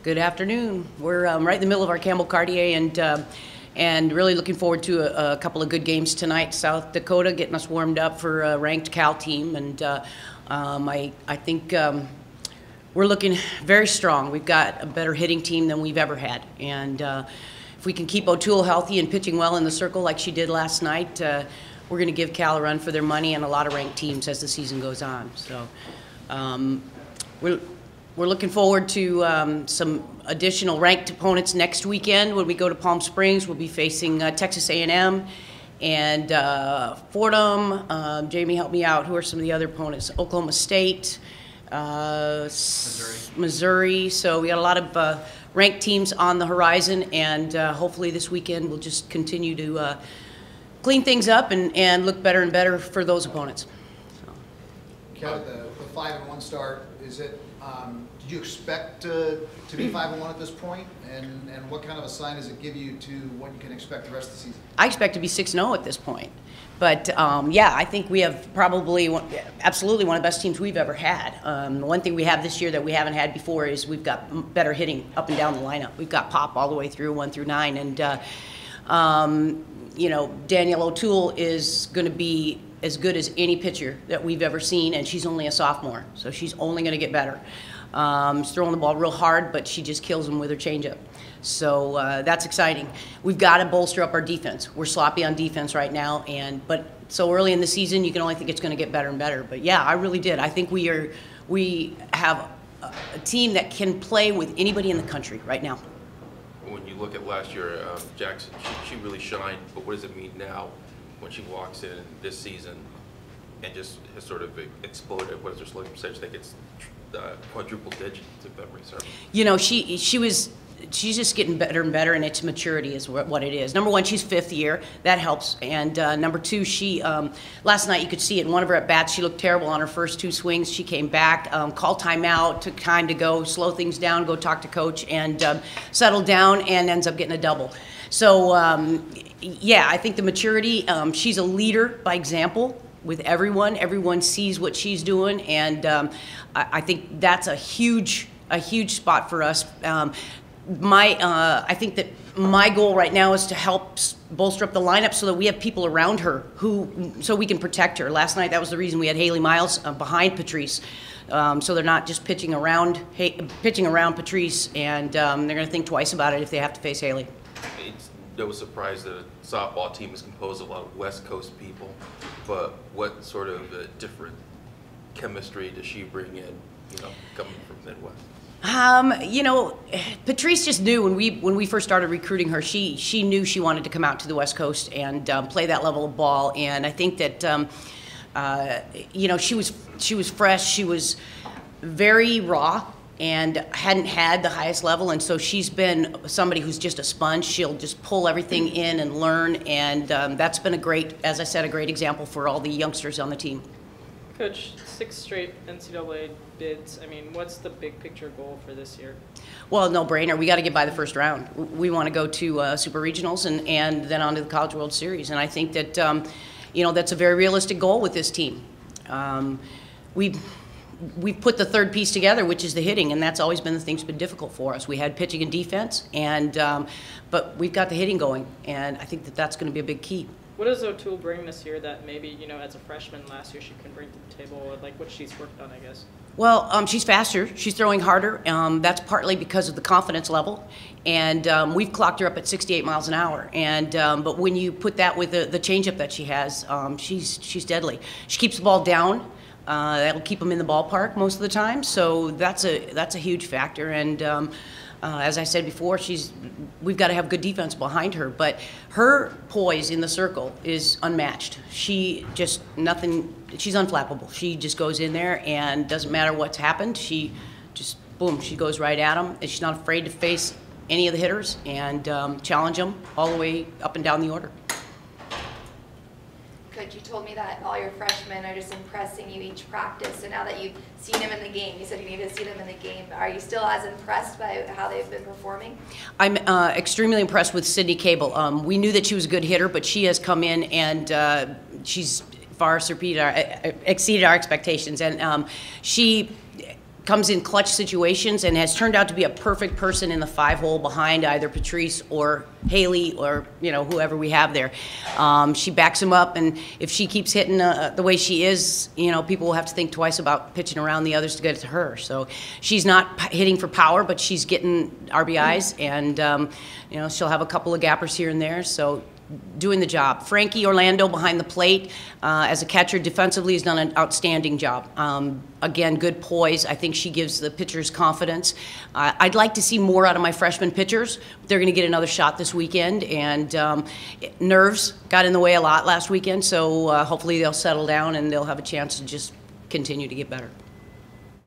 Good afternoon. We're right in the middle of our Campbell Cartier and really looking forward to a couple of good games tonight. South Dakota getting us warmed up for a ranked Cal team, and I think we're looking very strong. We've got a better hitting team than we've ever had, and if we can keep O'Toole healthy and pitching well in the circle like she did last night, we're going to give Cal a run for their money and a lot of ranked teams as the season goes on. So we're looking forward to some additional ranked opponents next weekend. When we go to Palm Springs, we'll be facing Texas A&M and Fordham. Jamie, help me out. Who are some of the other opponents? Oklahoma State, Missouri. So we got a lot of ranked teams on the horizon, and hopefully this weekend we'll just continue to clean things up and look better and better for those opponents. So. Kelly, the 5-1 start, is it? Did you expect to be 5-1 at this point? And what kind of a sign does it give you to what you can expect the rest of the season? I expect to be 6-0 at this point. But yeah, I think we have probably absolutely one of the best teams we've ever had. One thing we have this year that we haven't had before is we've got better hitting up and down the lineup. We've got pop all the way through 1 through 9, and you know, Danielle O'Toole is going to be as good as any pitcher that we've ever seen, and she's only a sophomore, so she's only going to get better. She's throwing the ball real hard, but she just kills them with her changeup. So that's exciting. We've got to bolster up our defense. We're sloppy on defense right now, but so early in the season, you can only think it's going to get better and better. But yeah, I really did. I think we have a team that can play with anybody in the country right now. When you look at last year, Jackson, she really shined, but what does it mean now when she walks in this season and just has sort of exploded? What is her slugging percentage? I think it's quadruple digits, if memory serves. You know, she's just getting better and better, and it's maturity is what it is. Number one, she's 5th year. That helps. And number two, she last night you could see it in one of her at-bats. She looked terrible on her first 2 swings. She came back, called timeout, took time to go slow things down, go talk to coach, and settle down, and ends up getting a double. So, yeah, I think the maturity, she's a leader by example with everyone. Everyone sees what she's doing, and I think that's a huge spot for us. I think that my goal right now is to help bolster up the lineup so that we have people around her so we can protect her. Last night, that was the reason we had Haley Miles behind Patrice, so they're not just pitching around Patrice, and they're going to think twice about it if they have to face Haley. It's no surprise that a softball team is composed of a lot of West Coast people, but what sort of different chemistry does she bring in, you know, coming from the Midwest? You know, Patrice just knew when we first started recruiting her, she knew she wanted to come out to the West Coast and play that level of ball. And I think that you know, she was fresh, she was very raw, and hadn't had the highest level, and so she's been somebody who's just a sponge. She'll just pull everything in and learn, and that's been a great, as I said, a great example for all the youngsters on the team. Coach, 6 straight NCAA bids. I mean, what's the big picture goal for this year? Well, no brainer. We got to get by the first round. We want to go to Super Regionals and then on to the College World Series. And I think that you know, that's a very realistic goal with this team. We've put the third piece together, which is the hitting, and that's always been the thing that's been difficult for us. We had pitching and defense, and but we've got the hitting going, and I think that that's going to be a big key. What does O'Toole bring this year that maybe, you know, as a freshman last year she couldn't bring to the table, like what she's worked on, I guess? Well, she's faster. She's throwing harder. That's partly because of the confidence level, and we've clocked her up at 68 miles an hour. And but when you put that with the changeup that she has, she's deadly. She keeps the ball down. That'll keep them in the ballpark most of the time. So that's a huge factor. And as I said before, we've got to have good defense behind her. But her poise in the circle is unmatched. She's unflappable. She just goes in there, and doesn't matter what's happened. She just, boom, she goes right at them. And she's not afraid to face any of the hitters and challenge them all the way up and down the order. Coach, you told me that all your freshmen are just impressing you each practice. So now that you've seen them in the game, you said you need to see them in the game. Are you still as impressed by how they've been performing? I'm extremely impressed with Sydney Cambell. We knew that she was a good hitter, but she has come in and she's far exceeded our expectations. And she comes in clutch situations and has turned out to be a perfect person in the 5-hole behind either Patrice or Haley or, you know, whoever we have there. She backs him up, and if she keeps hitting the way she is, you know, people will have to think twice about pitching around the others to get it to her. So she's not hitting for power, but she's getting RBIs, and, you know, she'll have a couple of gappers here and there. So doing the job. Frankie Orlando behind the plate as a catcher defensively has done an outstanding job. Again, good poise. I think she gives the pitchers confidence. I'd like to see more out of my freshman pitchers. They're going to get another shot this weekend, and nerves got in the way a lot last weekend, so hopefully they'll settle down and they'll have a chance to just continue to get better.